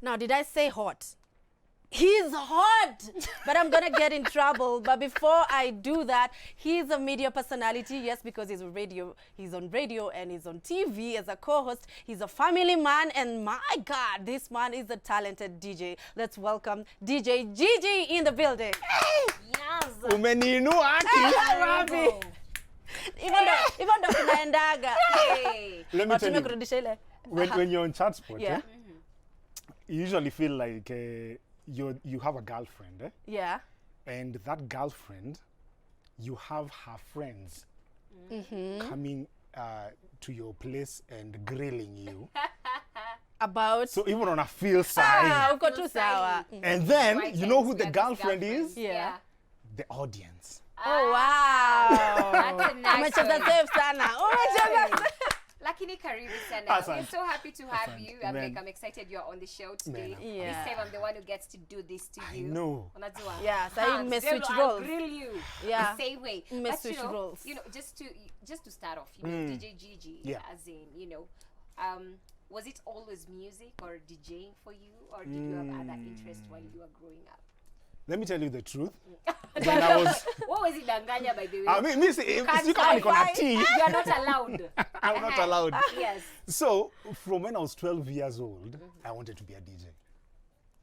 Now, did I say hot? He's hot, but I'm gonna get in trouble. But before I do that, he's a media personality. Yes, because he's on radio and he's on TV as a co-host. He's a family man, and my God, this man is a talented DJ. Let's welcome DJ Geegee in the building. Yes. Umeniinua aki. Even though tunaendaga. Let me tell you, Kurudisha ile. when you're on chat spot, Yeah. you usually feel like you have a girlfriend, Yeah. and that girlfriend, you have her friends coming to your place and grilling you. About. So even on a feel side, uko tu sawa. and then you know who the girlfriend is? Yeah. The audience. Oh wow. That's a nice Umecheza one. safe sana. Umecheza safe. Lakini karibu sana. Asante. We're so happy to have you. Man. I'm excited you're on the show today. Man. Yeah. This time I'm the one who gets to do this to you. I know. Unajua? Yeah, so you may switch I'll roles. grill you Yeah. the same way. You may But, switch roles. You know, just to start off, you know, DJ Geegee, Yeah. as in, you know, was it always music or DJing for you, or did you have other interests while you were growing up? Let me tell you the truth. When I was, What was it, Danganya, by the way? I mean, miss, if you high can't five. tea, You are not allowed. I'm not allowed. Yes. So, from when I was 12 years old, I wanted to be a DJ.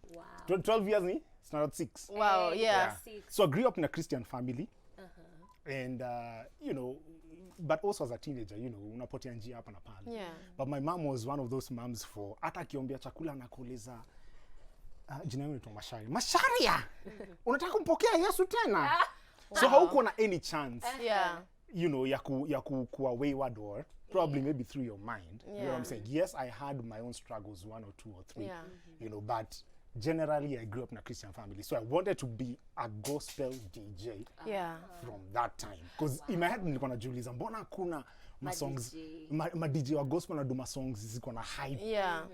Wow. 12 years, me? It's not 6. Wow, Hey, yeah. six. So I grew up in a Christian family. And, you know, but also as a teenager, you know, unapotea njia hapa na pale. Yeah. But my mom was one of those moms for, hata akiombea chakula anakuuliza, jina yangu inaitwa Masharia. Masharia! Unataka kumpokea Yesu tena? So haukuwa na any chance. Yeah. You know, ya kuwa wayward or probably maybe through your mind. You know what I'm saying? Yes, I had my own struggles, 1 or 2 or 3. Yeah. You know, but generally I grew up in a Christian family. So I wanted to be a gospel DJ Yeah. from that time. Because in my head nilikuwa najiuliza mbona hakuna songs ma DJ wa gospel na do songs ziko na hype. Yeah.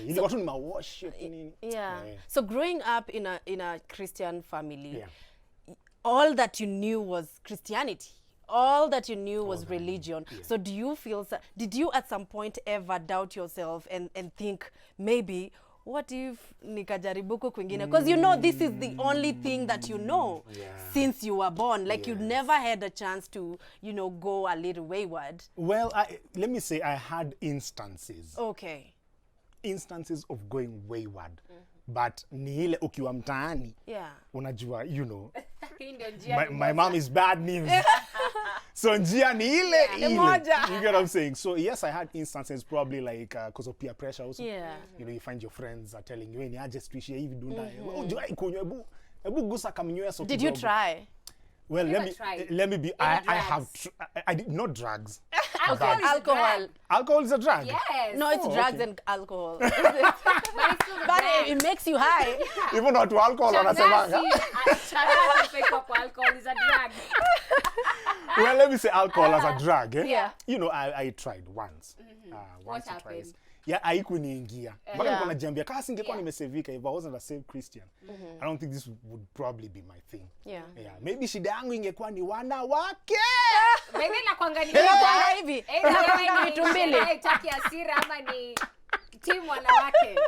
Ilikuwa tu ni ma worship nini. Yeah. So growing up in a Christian family, Yeah. all that you knew was Christianity. All that you knew was religion. Yeah. So do you feel, did you at some point ever doubt yourself and think maybe, what if nikajaribu kwingine? Because you know this is the only thing that you know since you were born. Like you never had a chance to, you know, go a little wayward. Well, let me say I had instances. Okay. Instances of going wayward. But ni ile ukiwa mtaani. Yeah. Unajua, you know. Hii ndio njia my mom is bad news. So njia ni ile ile. You get what I'm saying? So yes, I had instances probably like because of peer pressure also. Yeah. You know, you find your friends are telling you, "Ni aje tuishie hivi dunda." Unajua kunywa ebu gusa kamnywea so. Did you try? Well, let me be I have I did not drugs. Alcohol. Alcohol is a drug. Yes. No, it's drugs okay. and alcohol. But it's still But bad. it makes you high. Even not to alcohol wanasemanga. Shangazi pick up alcohol is a drug. Well, let me say alcohol as a drug. Yeah. You know, I tried once. Once or happened? twice. Yeah, haikuniingia. Mpaka nilikuwa najiambia kama singekuwa nimesevika, if I wasn't a saved Christian, I don't think this would probably be my thing. Yeah. Yeah, maybe shida yangu ingekuwa ni wanawake. Maybe na kuangalia Bwana hivi. wewe Vitu mbili. Taki hasira ama ni timu wanawake.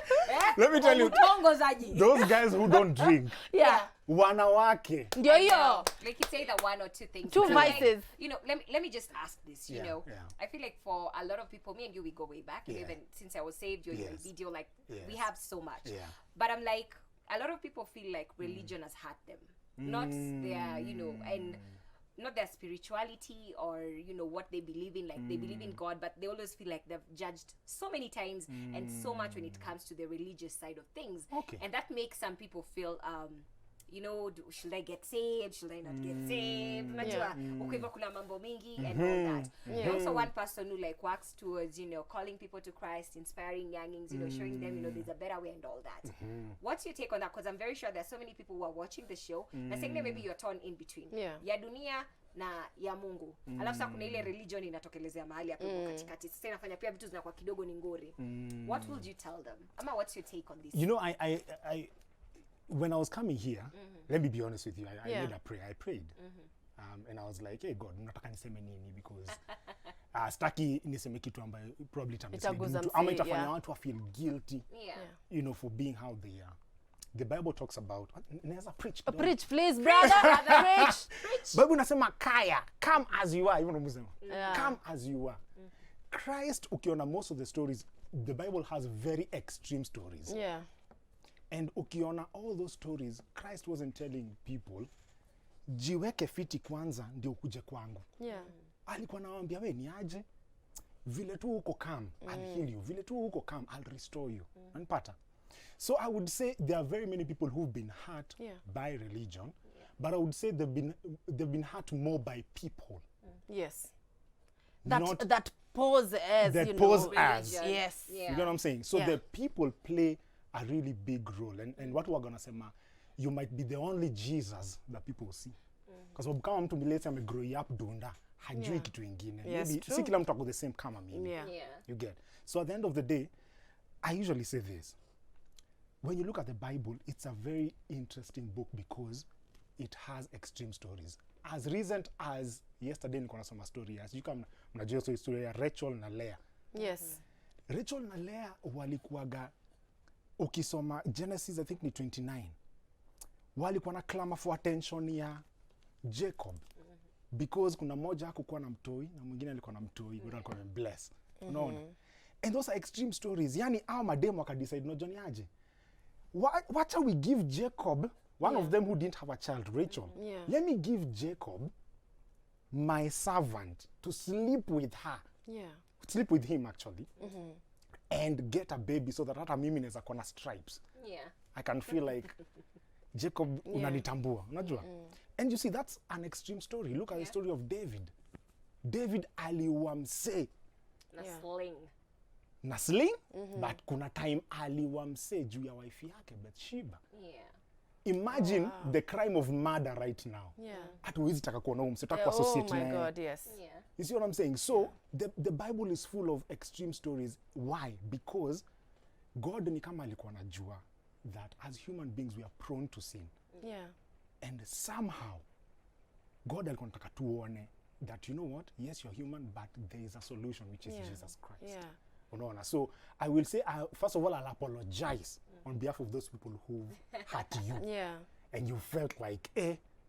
Let me tell you, Utongozaji. those guys who don't drink, Yeah. wanawake. Ndio hiyo. Like you say that 1 or 2 things. Two Because, like, vices. you know, let me just ask this, you Yeah, know. yeah. I feel like for a lot of people, me and you, we go way back. Yeah. Even since I was saved, you're in Yes. video, like we Yes. have so much. Yeah. But I'm like, a lot of people feel like religion has hurt them. Not their, you know, and not their spirituality or, you know, what they believe in. Like they believe in God, but they always feel like they've judged so many times and so much when it comes to the religious side of things. Okay. And that makes some people feel you know, should I get saved? Should I not get saved? Unajua, ukiwa kuna mambo mingi and all that. You're also one person who like works towards, you know, calling people to Christ, inspiring youngings, you know, showing them, you know, there's a better way and all that. What's your take on that? Because I'm very sure there's so many people who are watching the show. Na saying maybe you're torn in between. Yeah. Ya dunia na ya Mungu. Alafu sasa kuna ile religion inatokelezea mahali hapo katikati. Sasa inafanya pia vitu zinakuwa kidogo ni ngori. What would you tell them? Ama what's your take on this? You know, I when I was coming here, let me be honest with you, I made a prayer. I prayed. And I was like, hey God, nataka niseme nini because staki niseme kitu ambayo probably Itaguza mtu msee, ama itafanya yeah. watu feel guilty, Yeah. you know, for being how they are. The Bible talks about, naweza preach kidogo? Preach, please, brother. Preach. Bible nasema kaya, come as you are, even umesema. Yeah. Come as you are. Christ, ukiona most of the stories, the Bible has very extreme stories. Yeah. And ukiona all those stories, Christ wasn't telling people, jiweke fiti kwanza ndio ukuje kwangu. Yeah. Alikuwa anawaambia we ni aje, vile tu uko come, I'll heal you. Vile tu uko come, I'll restore you. Unapata? So I would say there are very many people who've been hurt by religion, but I would say they've been hurt more by people. Yes. Not That pose as, that you pose know. as. Yes. Yeah. You know what I'm saying? So Yeah. the people play a really big role. And what we're going to say, you might be the only Jesus that people see. Because kama mtu milezi amegrow up dunda, hajui kitu ingine. Yes, Maybe true. si kila mtu ako the same kama mimi. Yeah. Yeah. You get. So at the end of the day, I usually say this. When you look at the Bible, it's a very interesting book because it has extreme stories. As recent as yesterday nilikuwa nasoma story as you come mnajua hiyo story ya Rachel na Leah. Yes. Rachel na Leah walikuwaga, ukisoma Genesis I think ni 29, walikuwa na clamor for attention ya Jacob because kuna moja hakukuwa na mtoi na mwingine alikuwa na mtoi, but alikuwa bless. Unaona? And those are extreme stories. Yani hao mademo wakadecide no Johnny aje. What shall we give Jacob, one of them who didn't have a child, Rachel? Yeah. Let me give Jacob my servant to sleep with her. Yeah. Sleep with him actually. And get a baby so that hata mimi naweza kuwa na stripes. Yeah. I can feel like Jacob unanitambua, unajua? And you see that's an extreme story. Look at the story of David. David aliua msee Na Yeah. sling. na sling, but kuna time aliua msee juu ya wife yake Bathsheba. Yeah. Imagine the crime of murder right now. Yeah. Hata huwezi taka kuona huyo msee, utaka Oh kuassociate my naye. God, yes. Yeah. You see what I'm saying? So the Bible is full of extreme stories. Why? Because God ni kama alikuwa anajua that as human beings we are prone to sin. Yeah. And somehow God alikuwa anataka tuone that, you know what? Yes, you're human, but there is a solution, which is Jesus Christ. Yeah. Unaona? So I will say, first of all, I'll apologize on behalf of those people who hurt you. Yeah. And you felt like,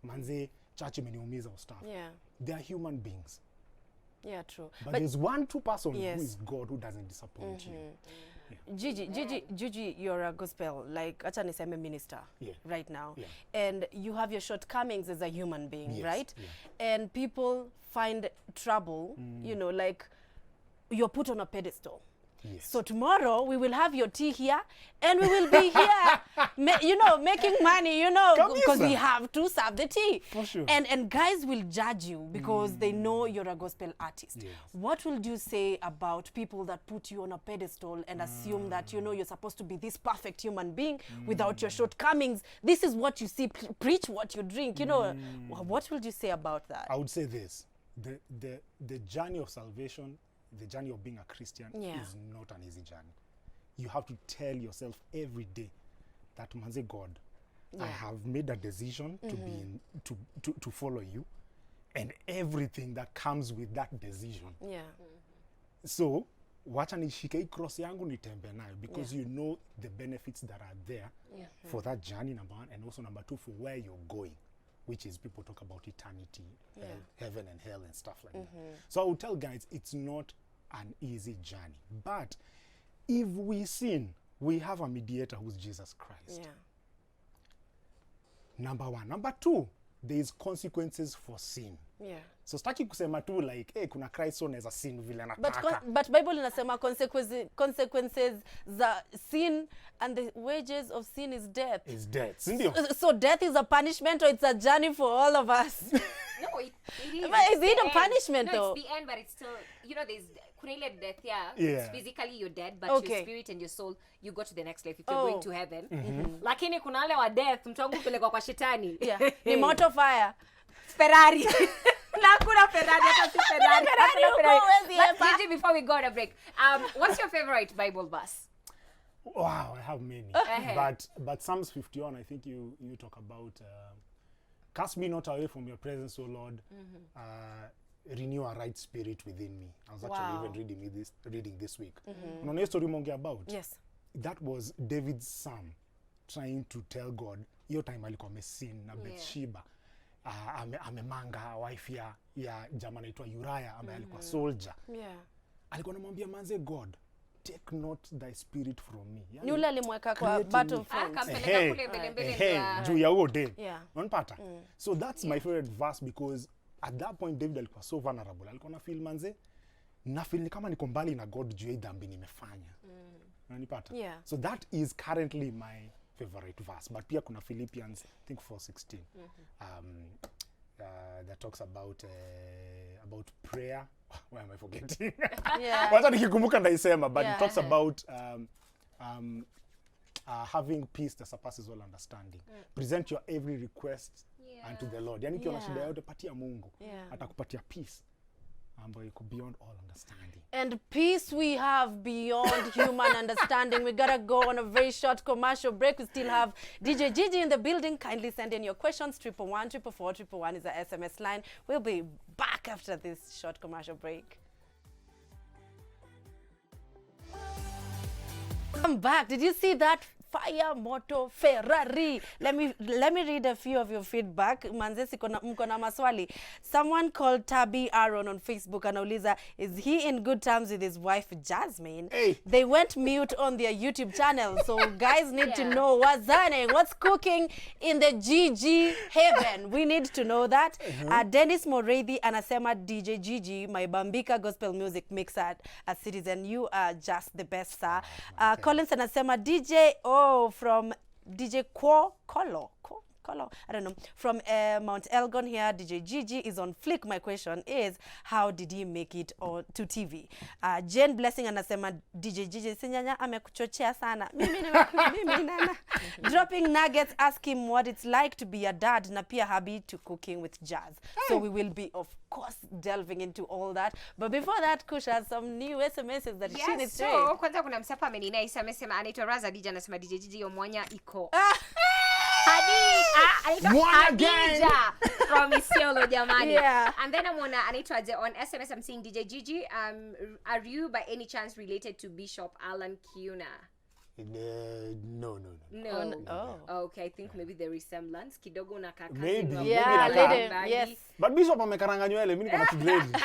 manze, church imeniumiza or stuff. Yeah. They are human beings. Yeah, true. But there's one, two person Yes. who is God who doesn't disappoint you. Gigi, you're a gospel, like, acha niseme minister right now. Yeah. And you have your shortcomings as a human being, Yes, right? yeah. And people find trouble, you know, like, you're put on a pedestal. Yes. So tomorrow we will have your tea here, and we will be here, you know, making money, you know, because we Kabisa. have to serve the tea. For sure. And guys will judge you because they know you're a gospel artist. Yes. What would you say about people that put you on a pedestal and assume that, you know, you're supposed to be this perfect human being without your shortcomings? This is what you see, preach what you drink, you know. What would you say about that? I would say this. The journey of salvation, the journey of being a Christian is not an easy journey. You have to tell yourself every day that, manze God, I have made a decision to be in, to follow you, and everything that comes with that decision. Yeah. So, wacha nishike hii cross yangu nitembe nayo because you know the benefits that are there for that journey, number one, and also number two, for where you're going, which is people talk about eternity, heaven and hell and stuff like that. So I would tell guys, it's not an easy journey. But if we sin, we have a mediator who's Jesus Christ. Yeah. Number one. Number two, there is consequences for sin. Yeah. So staki kusema tu like, hey, kuna Christ so naweza sin vile anataka. But Bible inasema consequences za sin, and the wages of sin is death. Is death. Sindio? So death is a punishment, or it's a journey for all of us? No, it is. But is It's it the a end. punishment, no, though? it's the end, but it's still, you know, there's kuna death, Yeah. It's physically you're dead, but Okay. your spirit and your soul, you go to the next life if you're Oh. going to heaven. Lakini kuna wale wa death, mtu wangu pelekwa kwa shetani. Yeah. Ni moto fire. Ferrari. Na kuna Ferrari, hata si Ferrari. Ferrari Hakuna huko, Ferrari. huwezi But epa. Gigi, before we go on a break, what's your favorite Bible verse? Wow, I have many. But Psalms 51, I think you talk about cast me not away from your presence, O Lord. Renew a right spirit within me. I was actually even reading this week. Unaona hiyo story umeongea about? Yes. That was David's son trying to tell God, hiyo time alikuwa amesin na Bathsheba. Amemanga wife ya jamaa anaitwa Uriah ambaye alikuwa soldier. Yeah. Alikuwa anamwambia manze, God, take not thy spirit from me. Ni ule alimweka kwa battlefront. Kampeleka kule mbele juu ya huo day. Yeah. Unapata? So that's my favorite verse, because at that point David alikuwa so vulnerable. Alikuwa na feel manze, na feel ni kama niko mbali na God juu ya dhambi nimefanya. Unanipata? Yeah. So that is currently my favorite verse. But pia kuna Philippians, I think 4:16. That talks about prayer. Why am I forgetting? Yeah. Wacha nikikumbuka ndaisema, but it talks about having peace that surpasses all understanding. Present your every request unto the Lord. Yani ukiona shida yote patia Mungu. Atakupatia peace ambayo iko beyond all understanding. And peace we have beyond human understanding. We gotta go on a very short commercial break. We still have DJ Geegee in the building. Kindly send in your questions. 111 444 111 is the SMS line. We'll be back after this short commercial break. Come back. Did you see that? Fire moto Ferrari. Let me read a few of your feedback. Manzesi mko na maswali. Someone called Tabby Aaron on Facebook anauliza, is he in good terms with his wife Jasmine? Hey. They went mute on their YouTube channel, so guys need to know what's cooking in the GG heaven. We need to know that. Dennis Moreithi anasema, DJ Geegee, my Bambika gospel music mixer, a citizen, you are just the best, sir. Collins anasema, DJ from DJ Kolo, I don't know, from Mount Elgon here. DJ Geegee is on flick. My question is, how did he make it to TV? Jane Blessing anasema, DJ Geegee sinyanya amekuchochea sana. Mimi nana. Dropping nuggets, ask him what it's like to be a dad na pia habi to cooking with jazz. So we will be, of course, delving into all that. But before that, Kush has some new SMSs that she needs to read. Kwanza kuna msapa ameninaisa amesema anaitwa Raza DJ anasema DJ Geegee yo mwanya iko. Hadija from Isiolo jamani. Yeah. And then I'm on SMS I'm saying, DJ Geegee, are you by any chance related to Bishop Alan Kiuna? No. Okay, I think maybe the resemblance kidogo na kaka. Maybe. Yeah, little, yes. But Bishop amekaranga nywele, mimi niko na kidredi.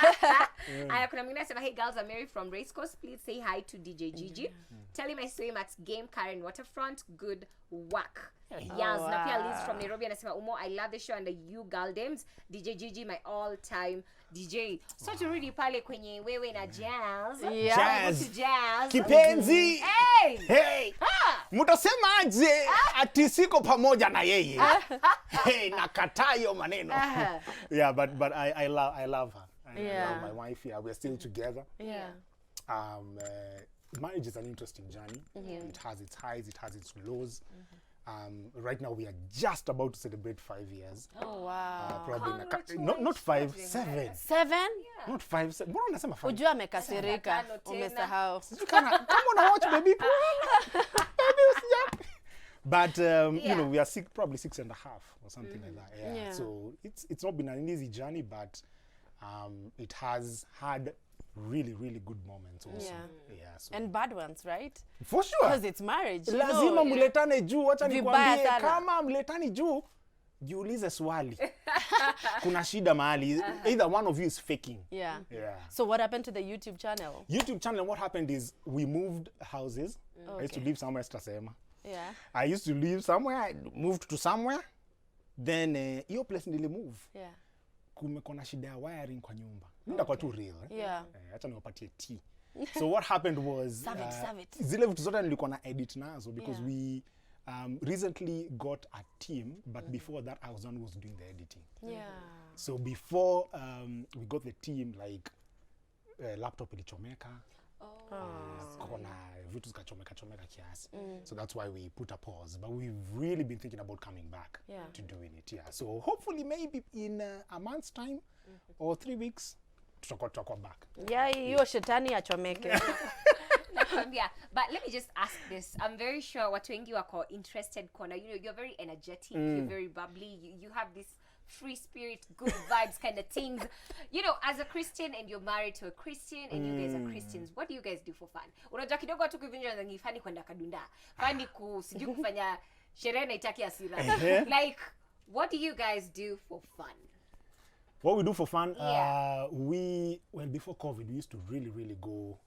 Aya kuna mwingine anasema, hey girls, I'm Mary from Race Course. Please say hi to DJ Geegee. Tell him I swim at Game Karen Waterfront. Good work. Yes, na pia Liz from Nairobi anasema, Umo, I love the show and you girl dames. DJ Geegee, my all-time DJ. So turudi pale kwenye wewe na Jazz. Yeah. Jazz. Kipenzi. Hey. Mutasemaje ati siko pamoja na yeye? Hey, nakataa hiyo maneno. Yeah, but I love her. I love my wife. Yeah, we're still together. Yeah. Marriage is an interesting journey. It has its highs, it has its lows. Right now we are just about to celebrate 5 years. Oh wow. Probably not 5, 7. 7? Not 5, 7. Mbona unasema 5? Ujua amekasirika. Umesahau. Kama una watch baby. Baby usijap. But you know, we are probably 6.5 or something like that. Yeah. So it's not been an easy journey, but it has had really good moments also. Yeah, so. And bad ones, right? For sure. Because it's marriage. Lazima mletane juu, acha nikwambie, sana. kama mletani juu, jiulize swali. Kuna shida mahali. Either one of you is faking. Yeah. Yeah. So what happened to the YouTube channel? YouTube channel, what happened is we moved houses. I used to live somewhere Strasema. Yeah. I used to live somewhere, I moved to somewhere. Then hiyo place nilimove. Yeah. Kumekuwa na shida ya wiring kwa nyumba. Nenda kwa tu real. Yeah. Acha niwapatie tea. So what happened was zile vitu zote nilikuwa na edit nazo because we recently got a team, but before that I was the one who was doing the editing. Yeah. So before we got the team, like laptop ilichomeka. Kuna vitu zikachomeka kiasi. So that's why we put a pause, but we've really been thinking about coming back to doing it. Yeah. So hopefully maybe in a month's time or 3 weeks tutakuwa back. Yeah, hiyo shetani achomeke. But let me just ask this. I'm very sure watu wengi wako interested kona. You know, you're very energetic, you're very bubbly, you have this free spirit, good vibes kind of things. You know, as a Christian and you're married to a Christian and you guys are Christians, what do you guys do for fun? Unajua kidogo tu kuvinja na ngifani kwenda kadunda. Fani sijui kufanya sherehe na itaki asira. Like, what do you guys do for fun? What we do for fun? Yeah. Before COVID, we used to really go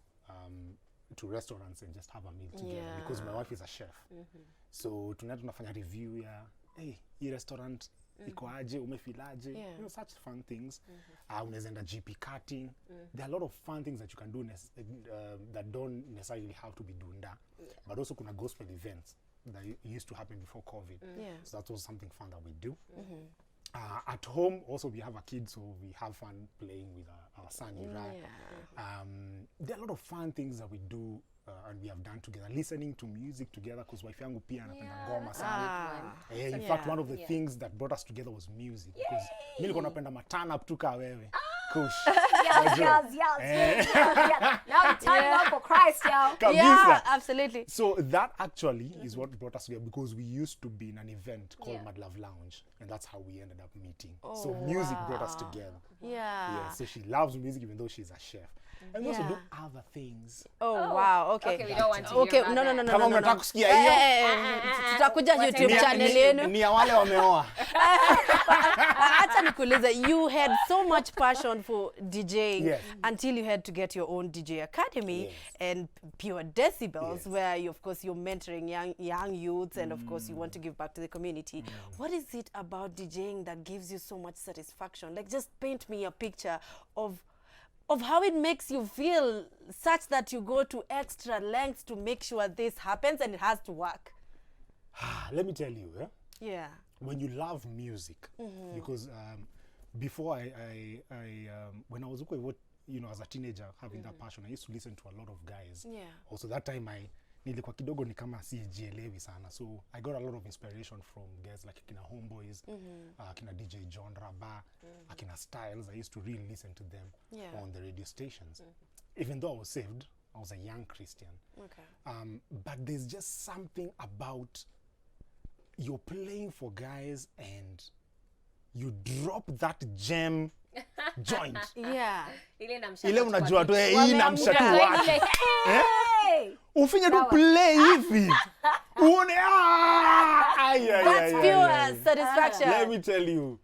to restaurants and just have a meal together because my wife is a chef. So tonight tunafanya review ya, hey, hii restaurant iko aje, umefilaje, you know, such fun things. Unaweza enda GP cutting. There are a lot of fun things that you can do that don't necessarily have to be dunda. But also kuna gospel events that used to happen before COVID. So that's also something fun that we do. At home, also we have a kid, so we have fun playing with our son, Uriah. There are a lot of fun things that we do and we have done together. Listening to music together, because wife yangu pia anapenda ngoma sana. In fact, one of the things that brought us together was music. Because mimi nilikuwa napenda matana up tuka wewe. Kush. Yes. Now we turn up for Christ, y'all. Yeah, absolutely. So that actually is what brought us together, because we used to be in an event called Mad Love Lounge, and that's how we ended up meeting. So music brought us together. Yeah. So she loves music even though she's a chef. And we also do other things. Oh, wow. Okay. Okay, we don't want to Okay, hear about no. Kama unataka kusikia hiyo, Tutakuja YouTube channel yenu. ni ya wale wameoa. Acha nikuulize, you had so much passion for DJing until you had to get your own DJ Academy and Pure Decibels, where you, of course, you're mentoring young youths, and of course you want to give back to the community. What is it about DJing that gives you so much satisfaction? Like, just paint me a picture of how it makes you feel, such that you go to extra lengths to make sure this happens and it has to work. Let me tell you, Yeah. when you love music, because before when I was as a teenager having that passion, I used to listen to a lot of guys. Yeah. Also that time nilikuwa kidogo ni kama sijielewi sana, so I got a lot of inspiration from guys like Akina Homeboys, Akina DJ John Rabba, Akina Styles. I used to really listen to them on the radio stations. Even though I was saved, I was a young Christian. Okay. But there's just something about you're playing for guys and you drop that gem joint. Yeah. Ile unajua tu hii inamshatu watu. Ufinye tu play hivi. Uone That's pure satisfaction. Let me tell you.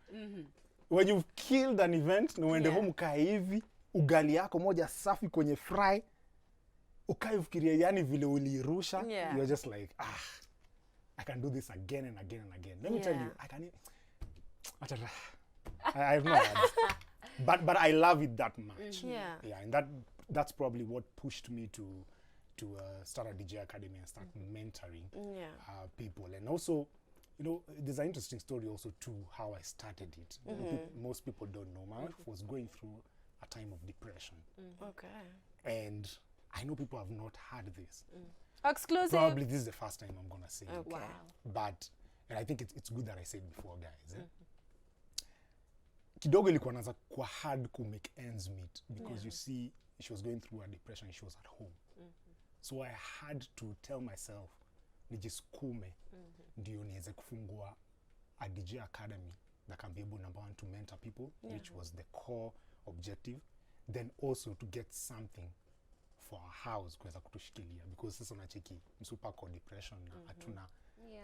When you've killed an event, na uende home kaa hivi, ugali yako moja safi kwenye fry, ukaifikiria yani vile ulirusha, you're just like, I can do this again and again and again. Let me tell you, I have no words. But I love it that much. Yeah, and that's probably what pushed me to start a DJ Academy and start mentoring people. And also, you know, there's an interesting story also too, how I started it. Most people don't know. My wife was going through a time of depression. Okay. And I know people have not heard this. Exclusive. Probably this is the first time I'm going to say it. Okay. Wow. And I think it's good that I said before, guys. Kidogo ilikuwa naanza kwa hard to make ends meet, because you see, she was going through a depression, she was at home. So I had to tell myself, nijisukume, ndio niweze kufungua a DJ Academy that can be able, number one, to mentor people, which was the core objective. Then also to get something for our house kuweza kutushikilia, because sasa unacheki msupa kwa depression na hatuna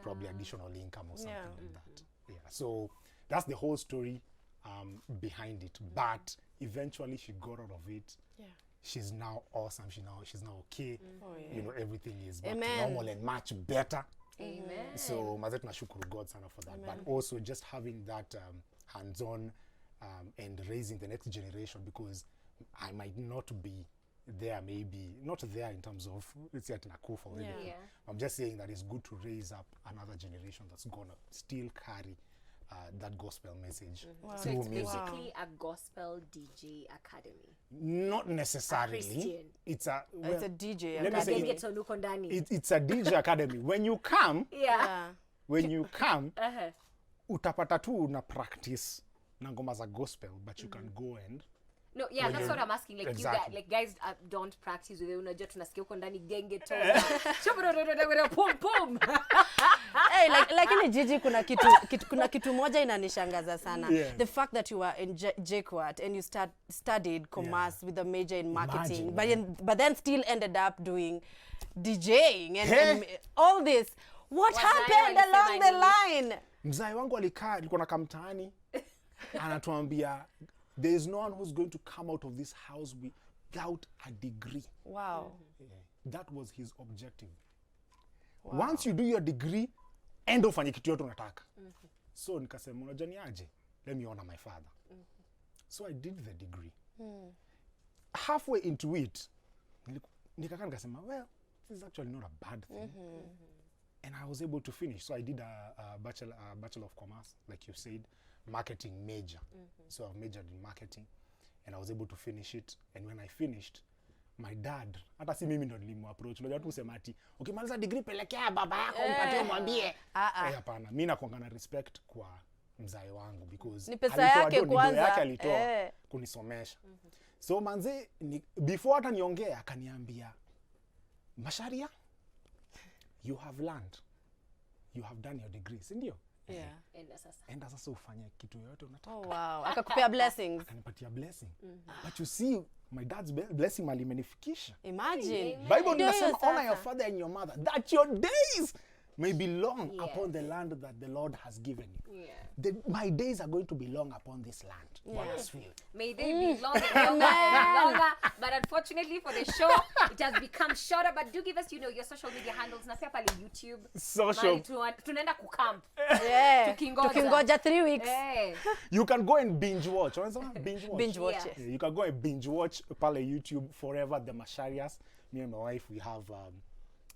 probably additional income or something like that. Yeah, so that's the whole story behind it. But eventually she got out of it. She's now awesome. She's now okay. You know, everything is back to normal and much better. Amen. So mazetu nashukuru God sana for that. But also just having that hands-on and raising the next generation, because I might not be there, maybe not there in terms of, let's say, atinakufa or anything. I'm just saying that it's good to raise up another generation that's gonna still carry that gospel message So through it's music. basically a gospel DJ Academy. Not necessarily. Christian. It's a DJ let me say Academy. it's a DJ Academy. When you come, Yeah. when you come, utapata tu una practice na ngoma za gospel, but you can go and No, yeah, that's what I'm asking. Like Exactly. you guys don't practice with it. Unajua tunasikia huko ndani genge tu. Pum pum. Hey, lakini Geegee kuna kitu moja inanishangaza sana. Yeah. The fact that you were in JKUAT and you studied commerce with a major in marketing, Imagine, but then still ended up doing DJing and all this. What happened along the line? Mzai wangu alikuwa na kamtaani anatuambia there is no one who's going to come out of this house without a degree. Wow. Yeah. That was his objective. Wow. Once you do your degree, enda ufanye kitu yote unataka. So nikasema unajua ni aje? Let me honor my father. So I did the degree. Halfway into it, nikakaa nikasema, well, this is actually not a bad thing. And I was able to finish. So I did a Bachelor of Commerce, like you said, marketing major. So I majored in marketing and I was able to finish it. And when I finished, my dad, hata si mimi ndo nilimu approach. Unajua tu kusema ati, ukimaliza degree pelekea baba yako mpatie mwambie. Hapana, mimi nakuanga na respect kwa mzai wangu because ni pesa yake kwanza. Yake alitoa kunisomesha. So manze before hata niongea akaniambia, Masharia, you have learned. You have done your degree, si ndio? Yeah. Enda sasa ufanye kitu yote unataka. Oh wow. Akakupea blessings. Akanipatia blessing. But you see, my dad's blessing malimenifikisha. Imagine. Bible inasema honor your father and your mother, that your days may be long upon the land that the Lord has given you. Yeah. My days are going to be long upon this land. May they be longer and longer and longer. But unfortunately for the show, it has become shorter. But do give us, your social media handles. Na pia pale YouTube. Social. Tunaenda kucamp. Yeah. Tukingoja 3 weeks. Hey. You can go and binge watch. Binge watch. Binge watch. Yeah, you can go and binge watch pale YouTube Forever the Masharias. Me and my wife, we have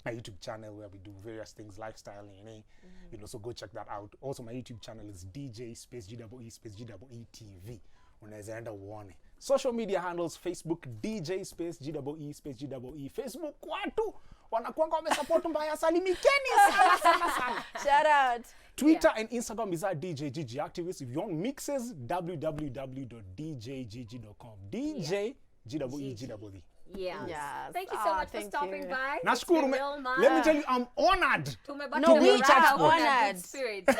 a YouTube channel where we do various things, lifestyle, so go check that out. Also, my YouTube channel is DJ space GEE space GEE TV. Unaweza enda uone. Social media handles, Facebook DJ space GEE space GEE. Facebook watu wanakuanga wamesupport mbaya, salimikeni sana. Shout out. Twitter and Instagram is at DJ Geegee Activist. If you want mixes, www.djgeegee.com. DJ GEE. Yeah. Yes. Thank you so much for stopping by. Nashukuru. Let me tell you, I'm honored. No, we are honored. Spirits,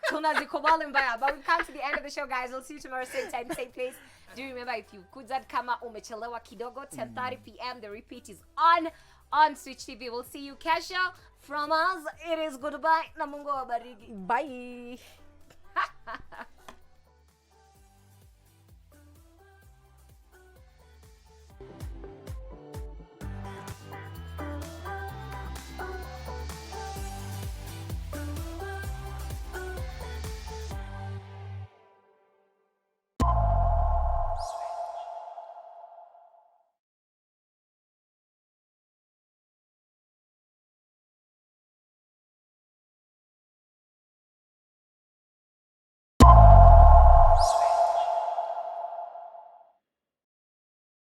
tunazikubali mbaya. But we've come to the end of the show, guys. We'll see you tomorrow, same time, same place. Do remember, if you kuzad kama umechelewa kidogo, 10:30 p.m. The repeat is on Switch TV. We'll see you kesho. From us, it is goodbye. Na Mungu awabariki. Bye.